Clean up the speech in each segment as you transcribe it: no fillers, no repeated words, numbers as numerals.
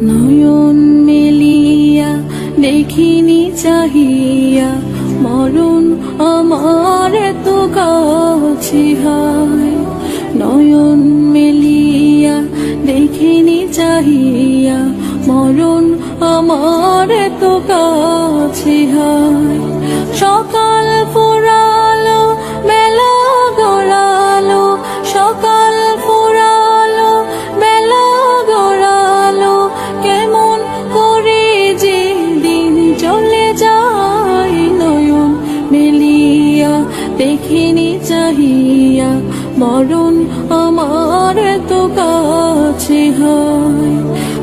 নয়ন মেলিয়া দেখিনি চাহিয়া মরণ আমার এত কাছে হায়। নয়ন মেলিয়া দেখিনি চাহিয়া মরণ আমার এত কাছে হায়। সকাল ফুরালো বেলা গড়ালো, সকাল ফুরালো বেলা গড়ালো, কেমন করে যে দিন চলে যায়। নয়ন মেলিয়া দেখিনি চাহিয়া মরণ আমার এত কাছে হায়।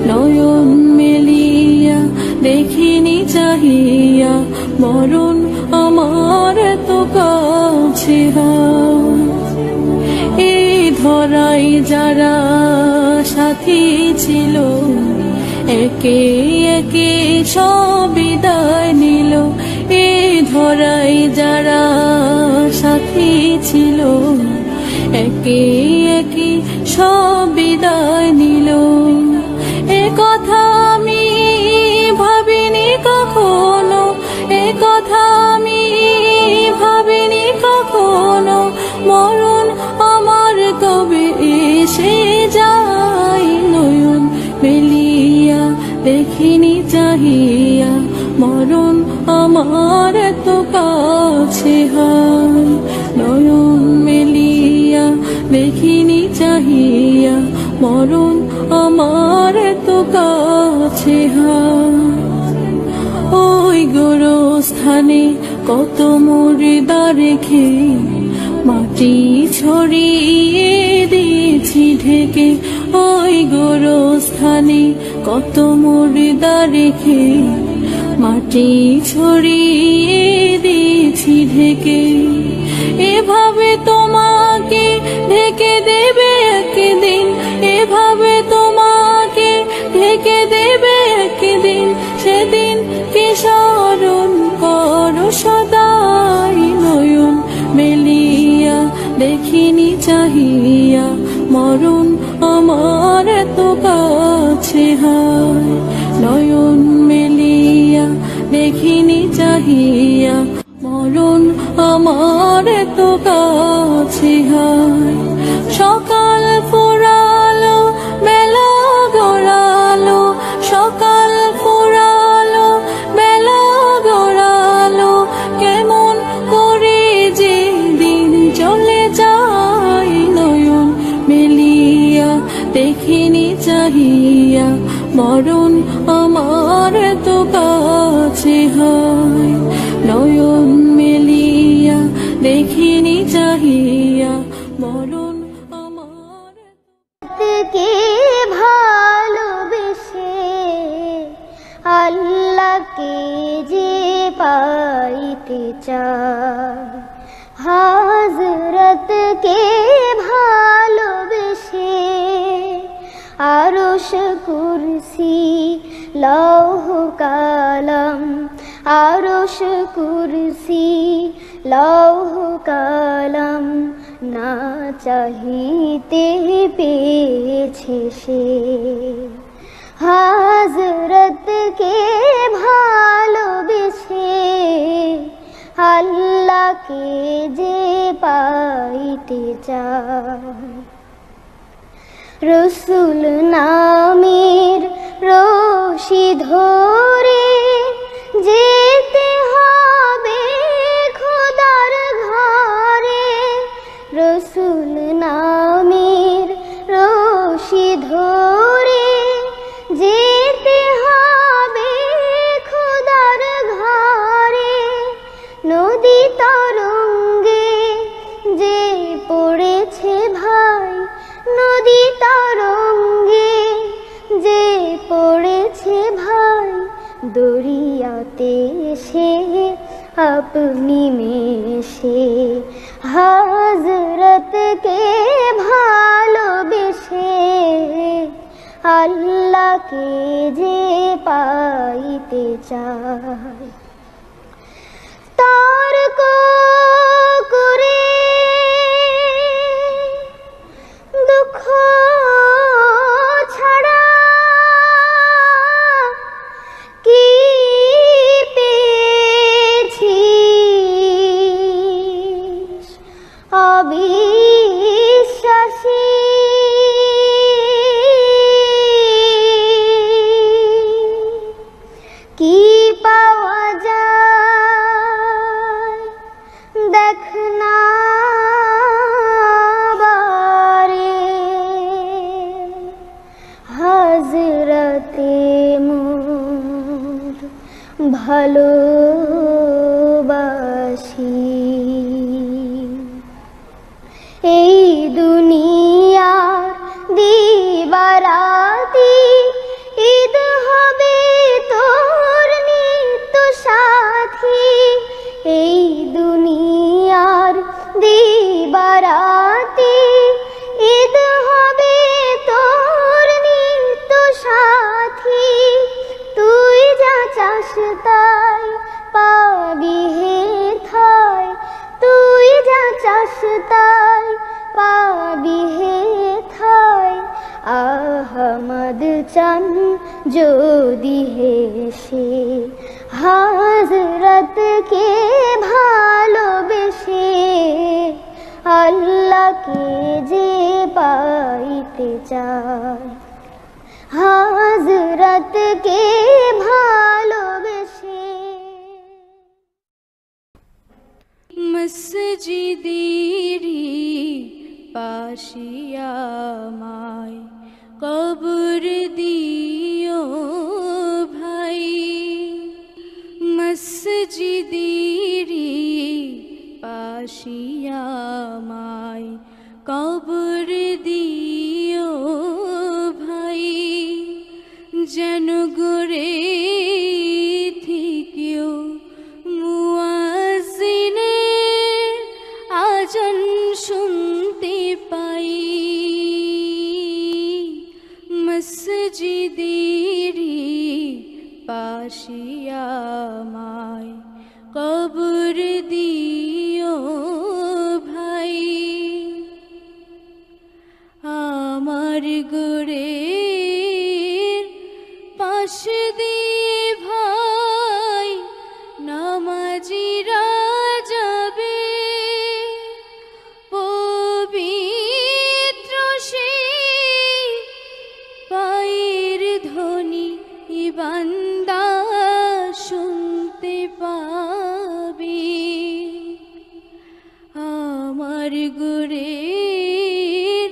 নয়ন মেলিয়া দেখিনি চাহিয়া মরণ আমার এত কাছে হায়। এই ধরাই যারা সাথী ছিল, একে একে সব বিদায় নিল। এই ধরাই যারা সাথী ছিল, একে একে সব বিদায় নিল। এ কথা আমি ভাবিনি কখনো, এ কথা আমি ভাবিনি কখনো, মরণ আমার কবে এসে যায়। নয়ন মেলিয়া দেখিনি চাহিয়া মরণ আমার এত কাছে হায়। নয়ন মেলিয়া দেখিনি চাহিয়া মরণ আমার এত কাছে হায়। ওই গোরস্থানে কত মুর্দা রেখে মাটি ছড়িয়ে দিয়েছি ঢেকে। ওই গোরস্থানে কত মুর্দা রেখে মাটি ছড়িয়ে দিয়েছি ঢেকে। এভাবে তোমাকে ঢেকে দেবে একদিন, এভাবে তোমাকে ঢেকে দেবে একদিন, সেদিন কি স্মরণ করো সদাই। নয়ন মেলিয়া দেখিনি চাহিয়া মরণ আমার এত কাছে হায়। নয়ন মেলিয়া দেখিনি চাহিয়া মরণ আমার এত কাছে হায়। সকাল ফুরালো বেলা গড়ালো, সকাল ফুরালো বেলা গড়ালো, কেমন করে যে দিন চলে যায়। নয়ন মেলিয়া দেখিনি চাহিয়া মরণ আমার এত কাছে হায়। নয়ন মেলিয়া দেখিনি চাহিয়া মরণ আমার। কে ভালোবেসে আল্লাহকে যে পাইতে চায়, হযরতকে ভালোবেসে আরশ কুরসি লৌহ কালাম, আরশ কুরসি লৌহ কালাম না চাহিতে পেয়েছে সে। হযরতকে ভালোবেসে আল্লাহকে যে পাইতে চায়। রসুল নামের রশি ধরে যেতে হবে খোদার ঘরে। রসুল নামের রশি ধরে যেতে হবে খোদার ঘরে। নদী তরঙ্গে যে পড়েছে ভাই, নদী তরঙ্গে যে পড়েছে ভাই, দরিয়াতে সে আপনি মেশে। হযরতকে ভালোবেসে আল্লাহকে যে পাইতে চায়। তর্ক করে দুঃখ ছাড়া ভালোবাসি। এই দুনিয়ার দিবারাতি ঈদ হবে তোর নিত্য সাথী। এই দুনিয়ার দিবারাতি ঈদ হবে তোর নিত্য সাথী। তুই যা চাস তাই পাবি হে থাই, তুই যা চাস তাই পাবি হে থাই। আহমদ চান যদি হেসে হযরতকে ভালোবেসে, আল্লাহকে যে পাইতে চায় হযরতকে ভালোবেসে। মসজিদেরি পাশিয়ামায় কবর দিও ভাই, মসজিদেরি পাশিয়ামায় কবর দিও ভাই। যেন গড়ে থেকেও মুয়াজ্জিনের আজান শুনতে পাই, মসজিদেরি পাশিয়ামায় কবর দিও ভাই। আমার গোরের পাশ দিয়ে ভাই নামাজিরা যাবে, পবিত্র সেই পায়ের ধ্বনি বান্দা শুনতে পাবে। আমার গোরের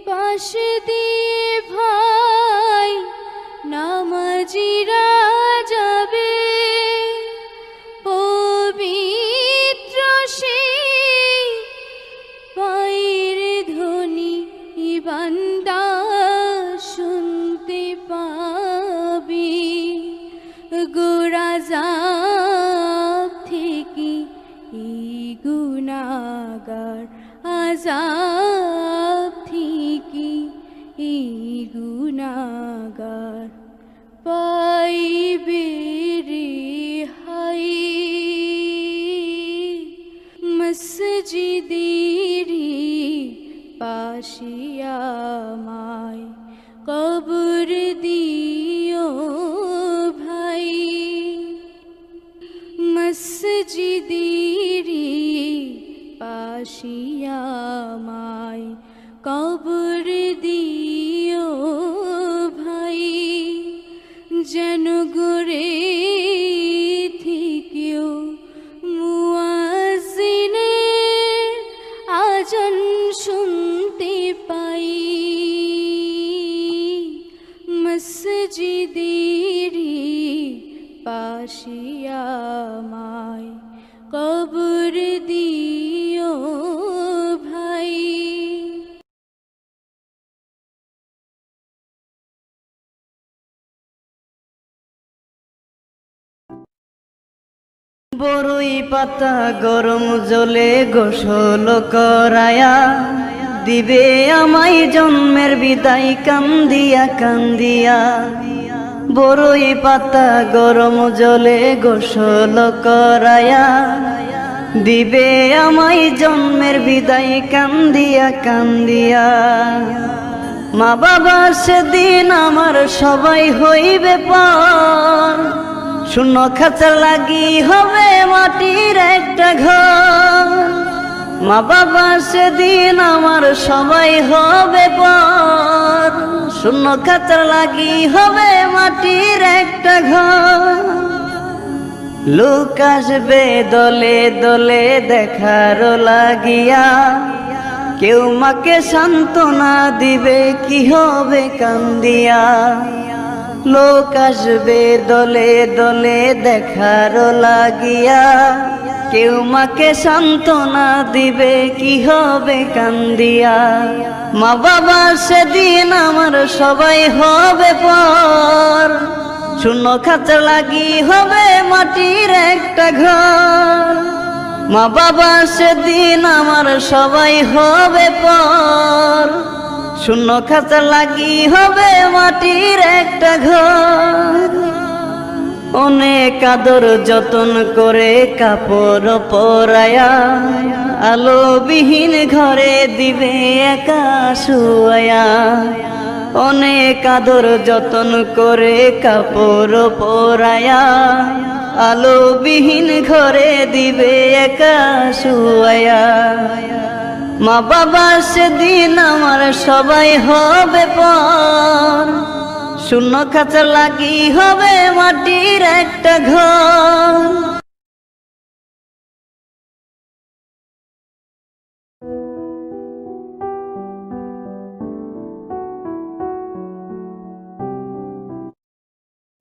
পাশ দিয়ে ভাই নামাজিরা যাবে, পবিত্র সেই পায়ের ধ্বনি বান্দা শুনতে পাবে। গোরাজাব থেকে এই গুনাহগার, আযাব থেকে এই গুনাহগার পাইবে রেহাই। মসজিদেরি পাশিয়ামায় কবর দিও ভাই, মসজিদেরি পাশিয়ামায় কবর দিও ভাই। যেন গড়ে থেকেও মুয়াজ্জিনের আজান শুনতে পাই, মসজিদেরি পাশিয়ামায় কবর দিও ভাই। বরই পাতা গরম জলে গোসল করায়া দিবে আমায় জন্মের বিদায় কান্দিয়া কান্দিয়া। বরই পাতা গরম জলে গোসল করায়া দিবে আমায় জন্মের বিদায় কান্দিয়া কান্দিয়া। মা বাবা সেদিন আমার সবাই হইবে পর, শূন্য খাঁচা লাগি হবে মাটির একটা ঘর। মা বাবা সেদিন আমার সবাই হবে পর, শূন্য খাঁচা লাগি হবে মাটির একটা ঘর। লোক আসবে দলে দলে দেখার লাগিয়া, কেউ মাকে সান্ত্বনা দিবে কি হবে কান্দিয়া। লোক আসবে দলে দলে দেখার লাগিয়া, কেউ মাকে সান্ত্বনা দিবে কি হবে কান্দিয়া। মা বাবা সেদিন আমার সবাই হবে পর, শূন্য খাঁচা লাগি হবে মাটির একটা ঘর। মা বাবা সেদিন আমার সবাই হবে পর, শূন্য খাঁচা লাগি হবে মাটির একটা ঘর। অনেক আদর যতন করে কাপড় পরায়া, আলোবিহীন ঘরে দিবে একা শুয়ায়া। অনেক আদর যতন করে কাপড় পরায়া, আলোবিহীন ঘরে দিবে একা শুয়ায়া। মা বাবা সেদিন আমার সবাই হবে পর, শূন্য খাঁচা লাগি হবে মাটির একটা ঘর।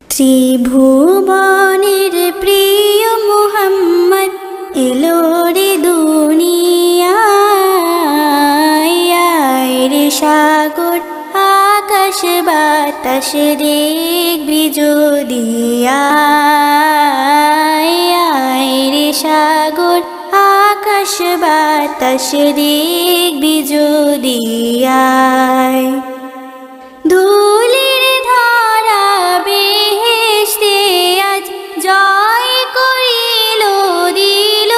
ত্রিভুবনের প্রিয় মুহাম্মদ এলো রে দুনিয়ায়, রে সাগর আকাশ বাতাস দেখবি যদি রে সাগর আকাশ বাতাস দেখবি যদি ধুলির ধারা বেহেশতে আজ জয় করিল দিল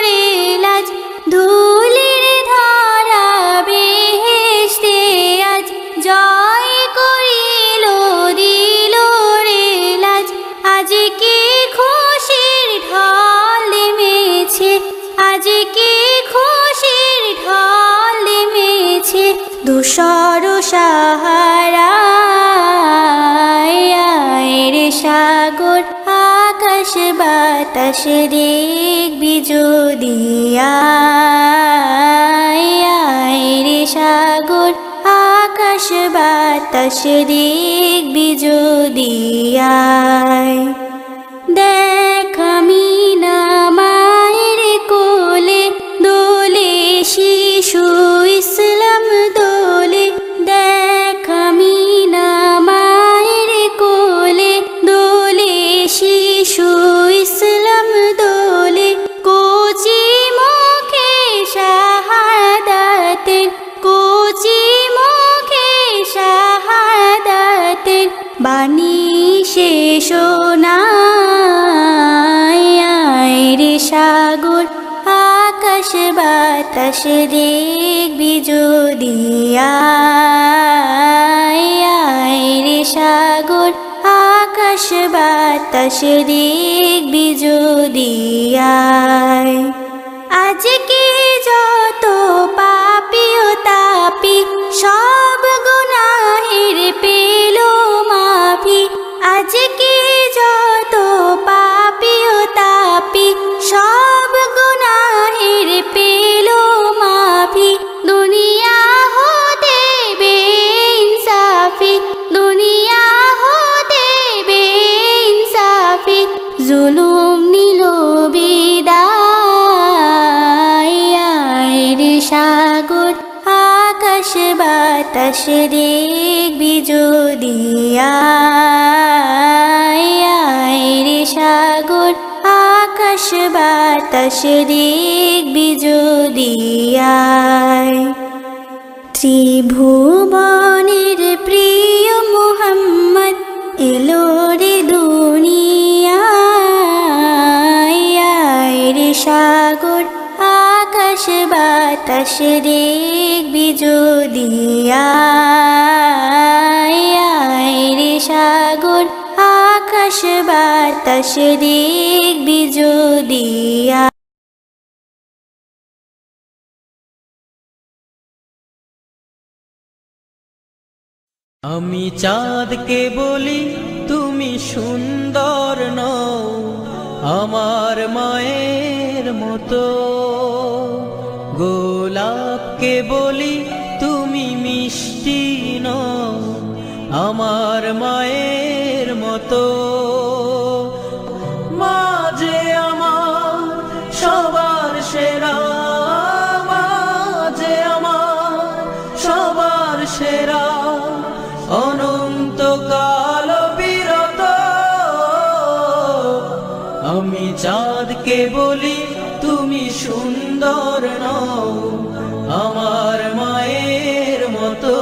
রে লাজ। ধুলির ধারা বেহেশতে আজ জয় করিল দিল রে লাজ। আজ কি খুশির ঢল নেমেছে, আজ কি খুশির ঢল নেমেছে ধূসর সাহারায়, রে সাগর আকাশ বাতাস দেখবি যদি রে সাগর আকাশ বাতাস দেখবি যদি দেখ আমি না মায়ের কোলে দোলে শিশু ইসলাম দোলে। দেখ আমি না মায়ের কোলে দোলে শিশু ইসলাম দোলে। কোচি মুখে শাহাদাতের, কোচি মুখে শাহাদাতের বাণী শেষ শোনায়, রে সাগর আকাশ বাতাস দেখবি যদি রে সাগর আকাশ বাতাস দেখবি যদি আজকে যত পাপী ও তাপী সব গুনাহের পেল মাফি। আজকে যত পাপী ও তাপী সব গুনাহের পেল মাফি। দুনিয়া হতে বেইনসাফি, দুনিয়া হতে বেইনসাফি জুলুম নিল বিদায়, রে সাগর আকাশ বাতাস দেখবি যদি রে সাগর আকাশ বাতাস দেখবি যদি ত্রিভুবনের প্রিয় মুহাম্মদ এলো রে দুনিয়ায়, রে সাগর আকাশ বাতাস দেখবি যদি রে সাগর আকাশ বাতাস দেখবি যদি। আমি চাঁদকে বলি তুমি সুন্দর নও, আমার মায়ের মতো। গোলাপকে বলি তুমি মিষ্টি নও, আমার মায়ের মতো। মা যে আমার সবার সেরা, মা যে আমার সবার সেরা, অনন্তকাল বিরত। আমি চাঁদকে বলি তুমি সুন্দর নও, আমার মায়ের মতো।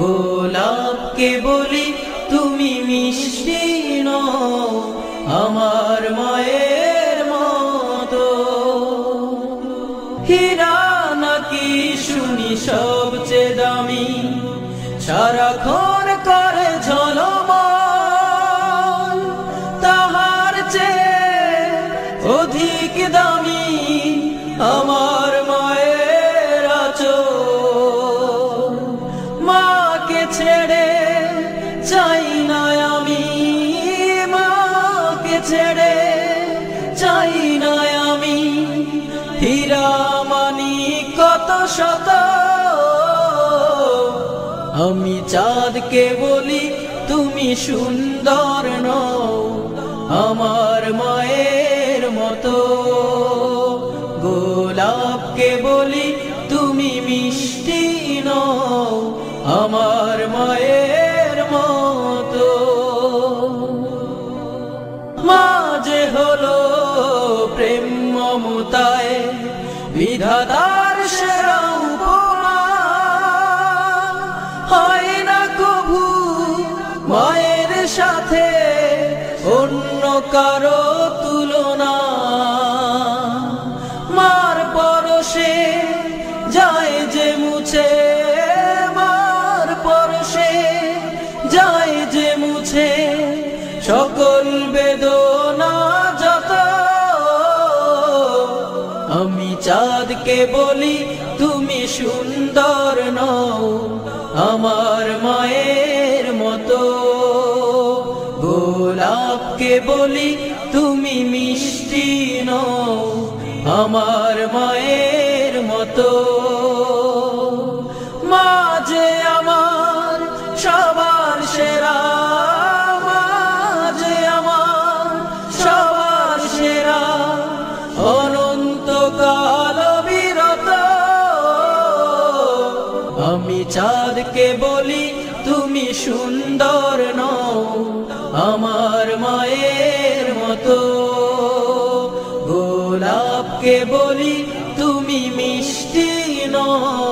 গোলাপকে বলি তুমি মিষ্টি নও, আমার মায়ের মতো। হীরা নাকি শুনি সবচেয়ে দামি, সারাক্ষণ করে ঝলমল, তাহার চেয়ে অধিক দামি আমার মায়ের আঁচল। মাকে ছেড়ে চাই না আমি, মাকে ছেড়ে চাই না আমি। হীরা মানি কত শত, আমি চাঁদকে বলি তুমি সুন্দর নও, আমার মায়ের মতো। গোলাপকে বলি তুমি মিষ্টি নও, আমার মায়ের মতো। মা যে হলো প্রেম মমতায় বিধাতার সেরা উপমা, হয় না কভু মায়ের সাথে অন্য কারো তুলনা। মার পরশে যায় যে মুছে, মার পরশে যায় যে মুছে সকল বেদনা যত। আমি চাঁদকে বলি তুমি সুন্দর নও, আমার মায়ের মতো। গোলাপকে বলি তুমি মিষ্টি নও, আমার মায়ের মতো। মা যে আমার সবার সেরা, মা যে আমার সবার সেরা, অনন্তকাল বিরত। আমি চাঁদকে বলি তুমি সুন্দর নও, আমার মায়ের মতো। গোলাপকে বলি তুমি মিষ্টি নও,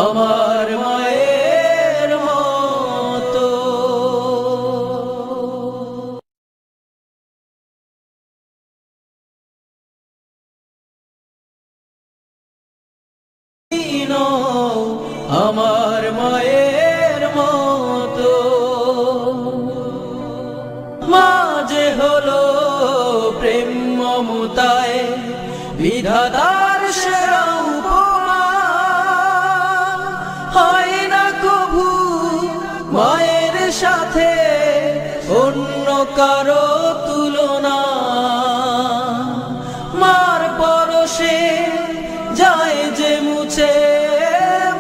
আমার মায়ের মতো। আমার মায়ের মতো। মা যে হলো প্রেম মমতায় বিধাতার সেরা উপমা, হয় না কভু মায়ের সাথে অন্য কারো তুলনা। মার পরশে যায় যে মুছে,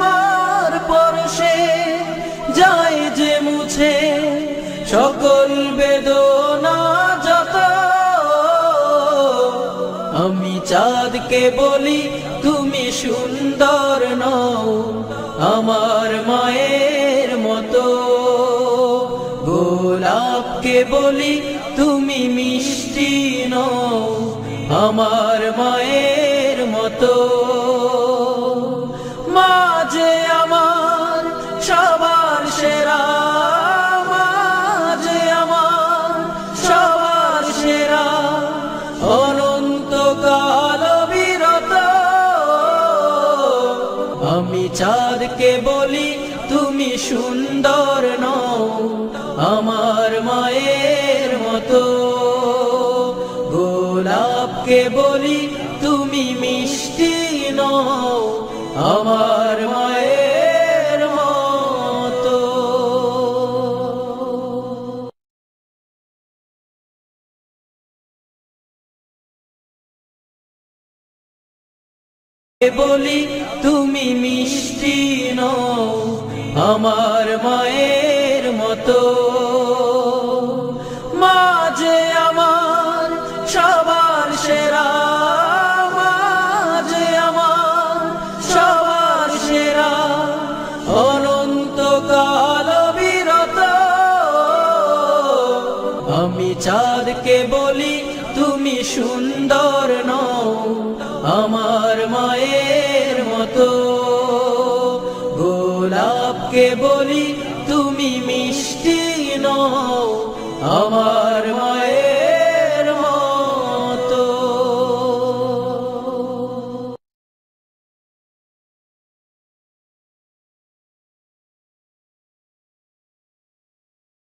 মার পরশে যায় যে মুছে সকল বেদনা যত। আমি চাঁদকে বলি তুমি সুন্দর নও, আমার মায়ের মতো। গোলাপকে বলি তুমি মিষ্টি নও, আমার মায়ের মতো। মা যে আমার সবার সেরা, মা যে আমার সবার সেরা, অনন্তকাল বিরত। আমি চাঁদকে বলি তুমি সুন্দর নও, আমার মায়ের মতো। গোলাপকে বলি তুমি মিষ্টি নও, আমার মায়ের মতো। বলি তুমি মিষ্টি নও, আমার মায়ের মতো। তুমি সুন্দর নও আমার মায়ের মতো। গোলাপকে বলি তুমি মিষ্টি নও আমার মায়ের মতো।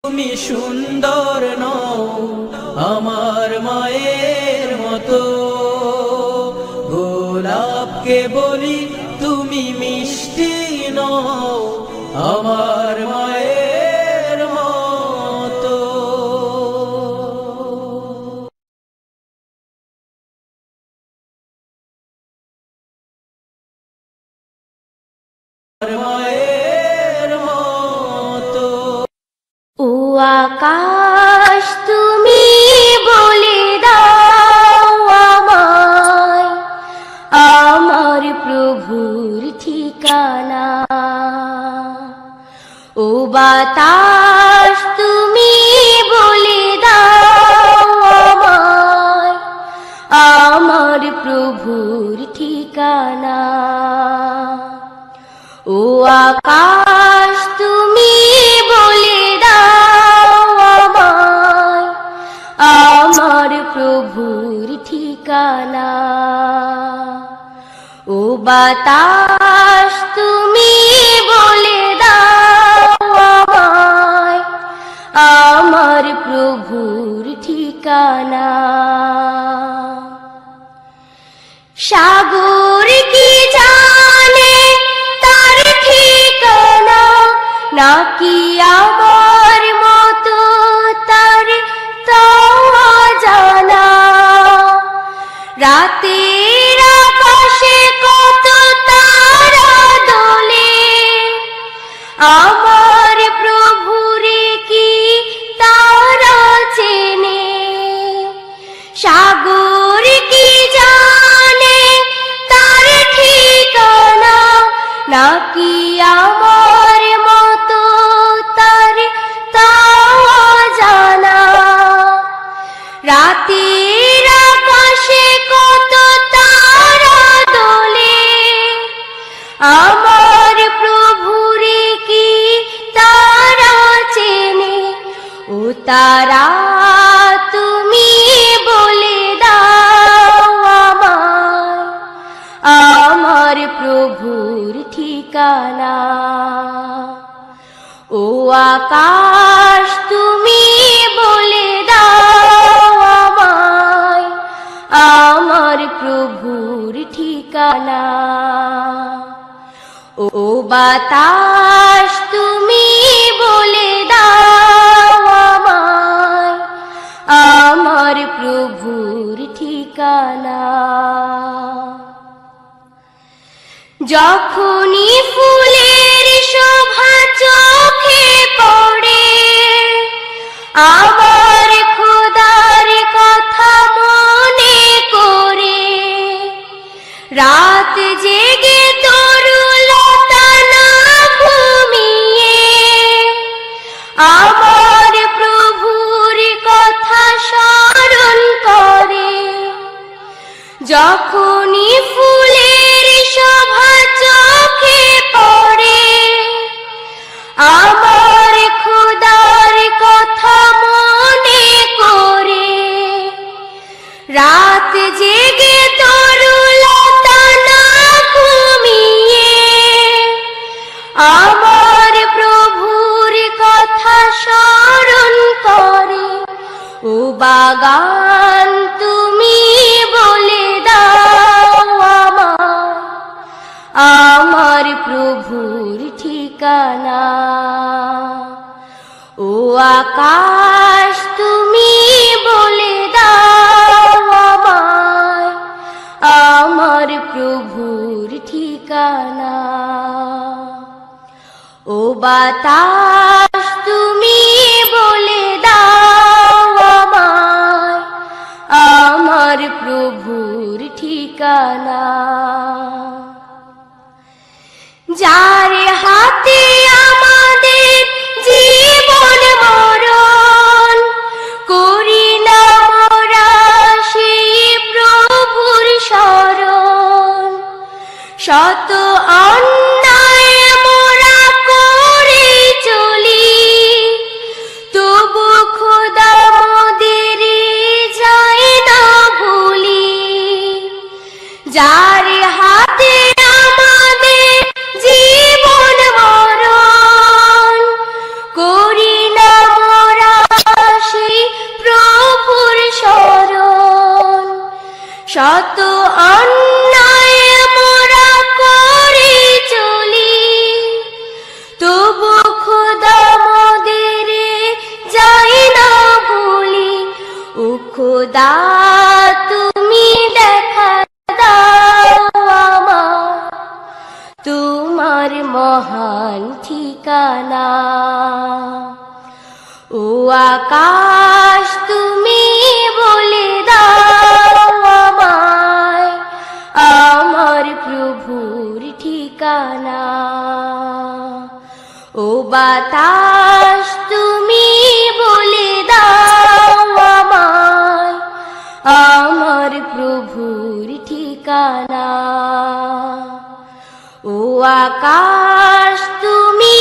তুমি সুন্দর নও আমার মায়ের মতো। গোলাপকে বলি তুমি মিষ্টি নও আমার মায়ের মতো। মায়ের মতো। ও আকাশ তুমি বলে দাও আমায় আমার প্রভুর ঠিকানা। ও বাতাস তুমি বলে দাও আমায় আমার প্রভুর ঠিকানা। ও আকাশ তুমি বলে দাও আমায় আমার প্রভুর ঠিকানা। ও বাতাস তুমি বলে দাও আমায় আমার প্রভুর ঠিকানা। সাগর কি জানে তার ঠিকানা, নাকি আমার মতো তার তাও জানা। রাতের আকাশে কত তারা দোলে, আমার প্রভুরে কি তারা চেনে। সাগর কি জানে তার ঠিকানা, নাকি আমার মতো তার তাও জানা। রাতের আকাশে কত তারা দোলে, আমার প্রভুরে কি তারা চেনে। ও তারা তুমি বলে দাও আমায় আমার প্রভুর ঠিকানা। ও আকাশ তুমি বলে দাও আমায় আমার প্রভুর ঠিকানা। ও বাতাস তুমি বলে দাও আমায় আমার প্রভুর ঠিকানা। যখনই ফুলের শোভা চোখে পড়ে, আমার খোদার কথা মনে করে, রাত জেগে তরুলতা না ঘুমিয়ে, আমার প্রভুর কথা স্মরণ করে। যখনই ফুলের শোভা চোখে পড়ে, আমার খোদার কথা মনে করে, রাত জেগে তরুলতা না ঘুমিয়ে, আমার প্রভুর কথা স্মরণ করে। ও বাগান তুমি বলে দাও আমায় আমার প্রভুর ঠিকানা। ও আকাশ তুমি বলে দাও আমায় আমার প্রভুর ঠিকানা। ও বাতাস তুমি বলে দাও আমায় আমার প্রভুর ঠিকানা। যার হাতে আমাদের জীবন মরণ, করি না মোরা সে শত অন্যায় মোরা করে চলি, তবু খোদা মোদের যাই না ভুলি। ও খোদা তুমি দেখা দাও আমার তোমার মহান ঠিকানা। ও আকাশ তুমি বলে দাও আমায় আমার প্রভুর ঠিকানা। ও বাতাস তুমি বলে দাও আমায় আমার প্রভুর ঠিকানা। ও আকাশ তুমি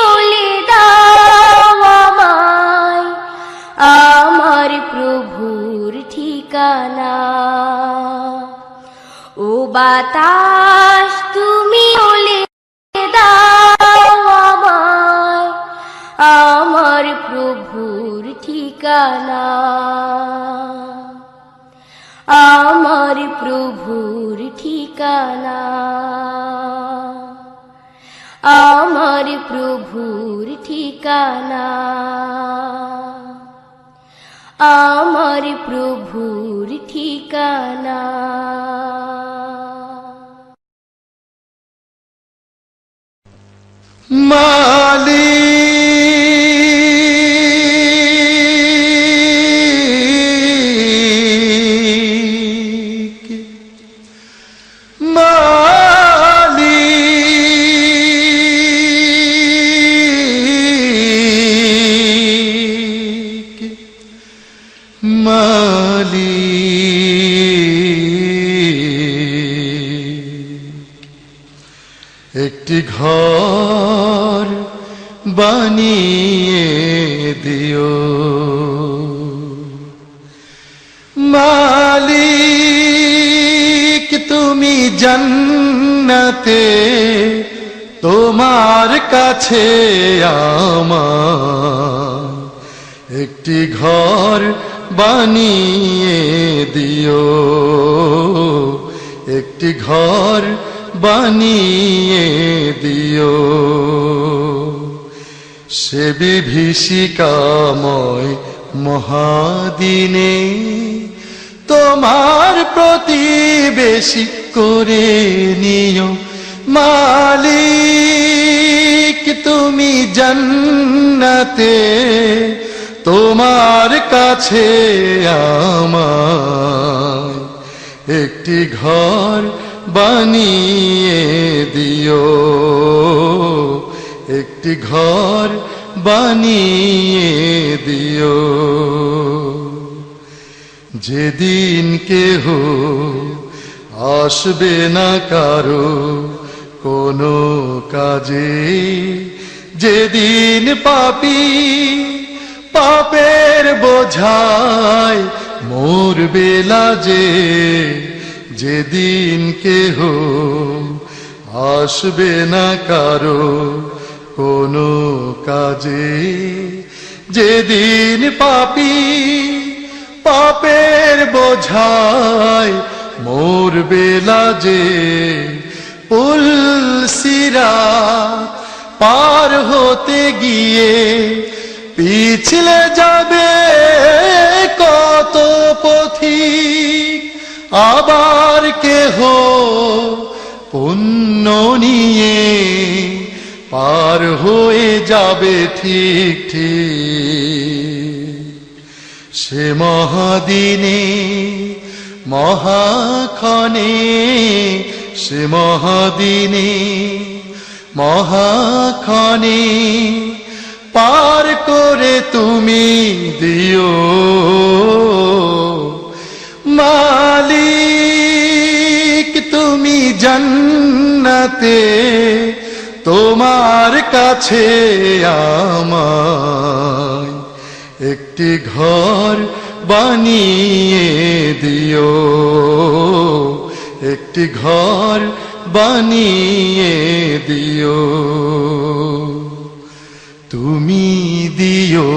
বলে দাও আমায় আমার প্রভুর ঠিকানা। ও বাতাস তুমি বলে দাও আমায় আমার প্রভুর ঠিকানা। আমার প্রভুর ঠিকানা। আমার প্রভুর ঠিকানা। আমার প্রভুর ঠিকানা। একটি ঘর বানিয়ে দিও মালিক, তুমি জান্নাতে তোমার কাছে আমার একটি ঘর বানিয়ে দিও, একটি ঘর বানিয়ে দিও। সে বিভীষিকাময় মহাদিনে তোমার প্রতিবেশী করে নিও মালিক, তুমি জান্নাতে তোমার কাছে আমার একটি ঘর বানিয়ে দিও, একটি ঘর বানিয়ে দিও। যেদিন কেহ আসবে না কারো কোনো কাজে, যেদিন পাপী পাপের বোঝায় মরবে লাজে, যেদিন কেহ আসবে না কারো কোনো কাজে, যেদিন পাপী পাপের বোঝায় মরবে লাজে, পুলসিরাত পার হতে গিয়ে পিছলে যাবে কত পথিক, আবার কেহ পুণ্য নিয়ে পার হয়ে যাবে ঠিক ঠিক। সে মহাদিনে মহাক্ষণে, সে মহাদিনে মহাক্ষণে পার করে তুমি দিও মালিক, তুমি জান্নাতে তোমার কাছে আমায় একটি ঘর বানিয়ে দিও, একটি ঘর বানিয়ে দিও। তুমি দিও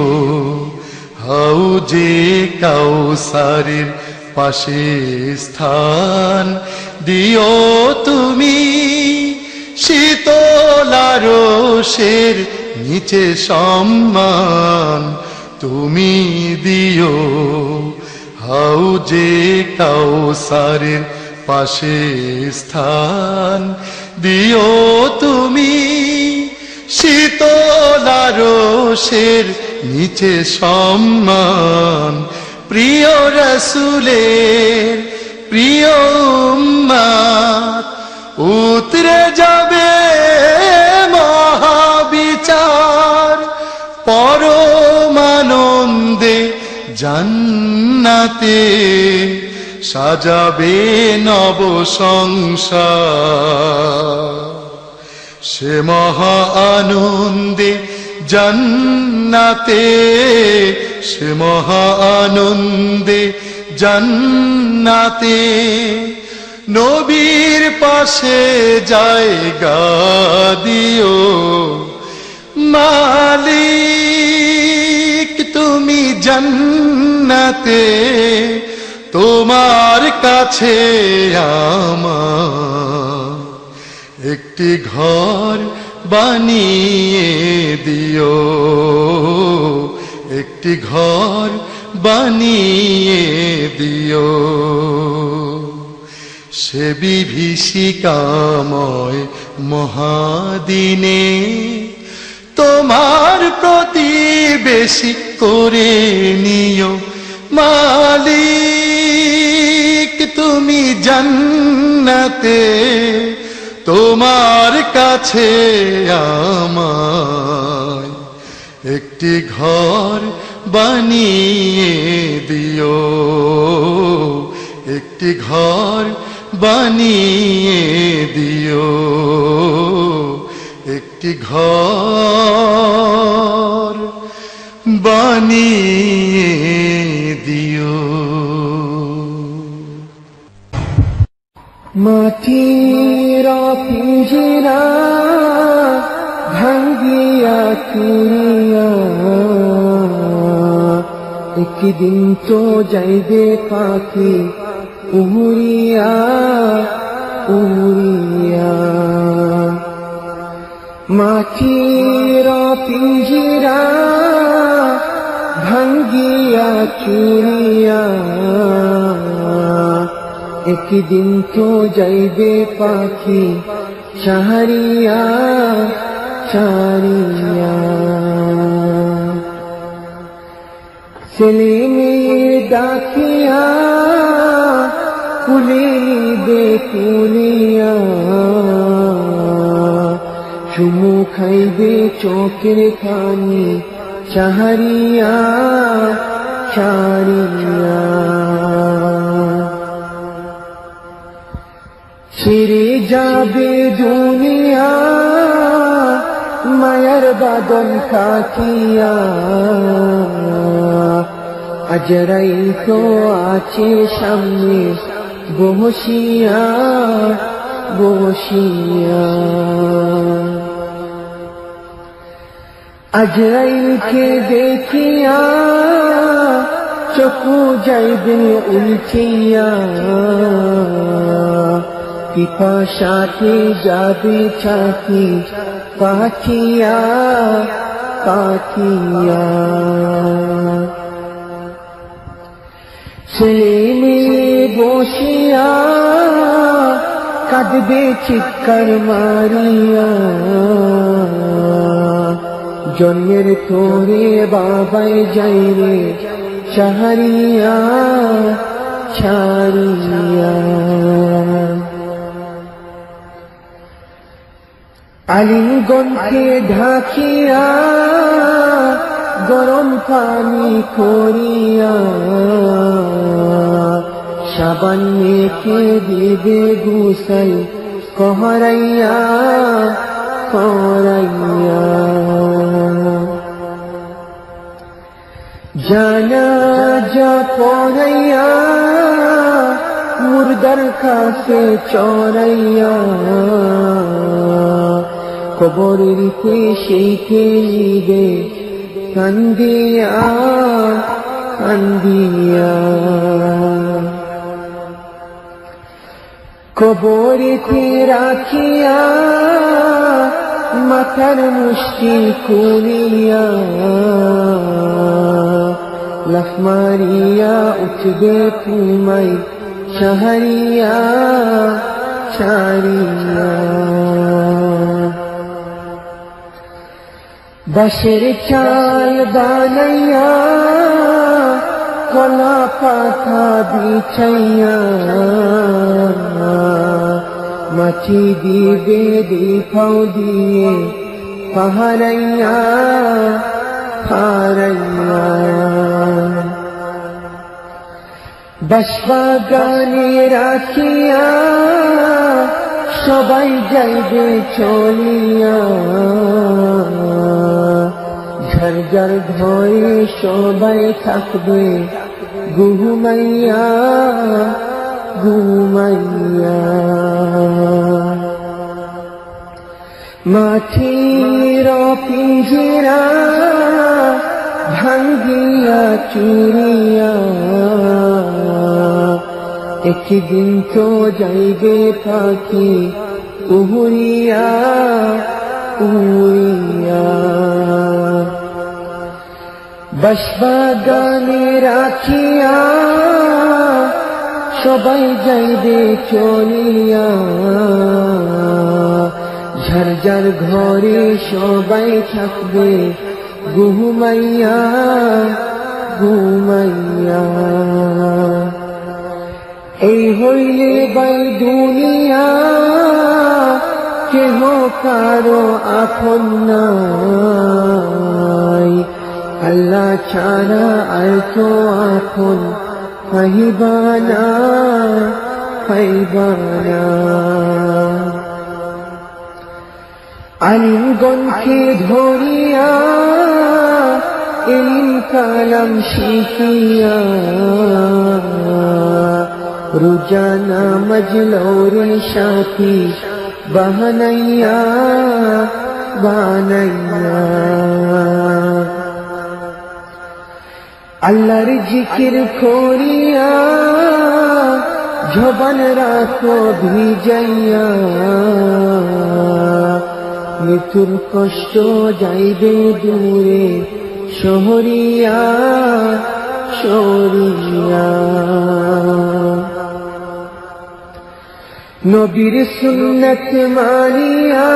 হাউজে কাউসারের পাশে স্থান দিও তুমি, শীতল আরশের নিচে সম্মান তুমি দিও, হাউজে কাউসারের পাশে স্থান দিও তুমি, শীতল আরশের নিচে সম্মান, প্রিয় রাসূলের প্রিয় উম্মত উতরে যাবে মহাবিচার, পরমানন্দে জান্নাতে সাজাবে নব সংসার, সে মহা আনন্দে জান্নাতে, সে মহা আনন্দে জান্নাতে নবীর পাশে জায়গা দিও, মালিক তুমি জান্নাতে, তোমার কাছে আমার একটি ঘর বানিয়ে দিও, একটি ঘর বানিয়ে দিও, সে বিভীষিকাময় মহাদিনে তোমার প্রতিবেশী করে নিও, মালিক তুমি জান্নাতে, তোমার কাছে আমায় একটি ঘর বানিয়ে দিও, একটি ঘর বানিয়ে দিও, একটি ঘর বানিয়ে দিও। মাটির পিঞ্জিরা ভাঙ্গিয়া চুরিয়া, একদিন তো যাইবে পাখি উড়িয়া উড়িয়া। মাটির পিঞ্জিরা ভাঙ্গিয়া চুরিয়া, একদিন তো যাইবে পাখি ছাড়িয়া ছাড়িয়া। ছেলে মেয়ে ডাকিয়া কুলে নিবে কুলিয়া, চুমু খাইবে চোখের খানি ছাড়িয়া ছাড়িয়া। ছেড়ে যাবে দুনিয়া মায়ার বাদন কাটিয়া, আজরাইল তো আছে সামনে বসিয়া বসিয়া। আজরাইলকে দেখিয়া চকু যাইবে উল্টিয়া, পিপাসাতে যাবে ছাতি পাখিয়া পাখিয়া। ছেলে মেয়ে বসিয়া কাঁদবে চিৎকার মারিয়া, জন্মের তোরে বাবাই যাইরে ছাড়িয়া ছাড়িয়া। আলিঙ্গনকে ঢাকিয়া গরম পানি করিয়া, সাবান মেখে দিবে গোসল করাইয়া করাইয়া। জানাজা পড়াইয়া মুর্দার কাছে চড়াইয়া, কবরের সেইকে নিবে কান্দিয়া কান্দিয়া। কবরেতে রাখিয়া মাথার মুষ্টি কুলিয়া লাফ মারিয়া উঠবে তোমায় ছাড়িয়া ছাড়িয়া বাঁশের চাল বানাইয়া কলা পাতা বিছাইয়া মাটি দিবে দিফাও দিয়ে পাহারাইয়া পাহারাইয়া বাঁশবাগানে রাখিয়া সবাই যাইবে চলিয়া ঝরঝর ভয়ে সবাই থাকবে ঘুমাইয়া ঘুমাইয়া মাটির পিঞ্জিরা ভাঙ্গিয়া চুরিয়া একদিন তো যাইবে পাখি উড়িয়া উড়িয়া বাঁশবাগানে রাখিয়া সবাই যাইবে চলিয়া ঝরঝর ঘরে সবাই থাকবে ঘুমাইয়া ঘুমাইয়া এই হইলে বাই দুনিয়া কেহ কারো আপন নাই আল্লাহ ছাড়া আর তো আপন পাইবানা পাইবানা আলিমগণকে ধরিয়া ইলম কালাম শিখিয়া রোজানা মজলৌরে সাথী বানাইয়া বানাইয়া আল্লাহর জিকির করিয়া জবান রাখো ভিজাইয়া মৃত্যুর কষ্ট যাইবে দূরে শহরিয়া শহরিয়া নবীর সুন্নত মানিয়া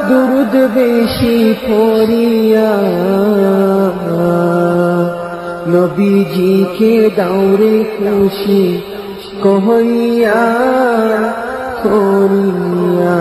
দুরুদ বেশি পড়িয়া নবীজিকে দাউরে খুশি কহিয়া করিয়া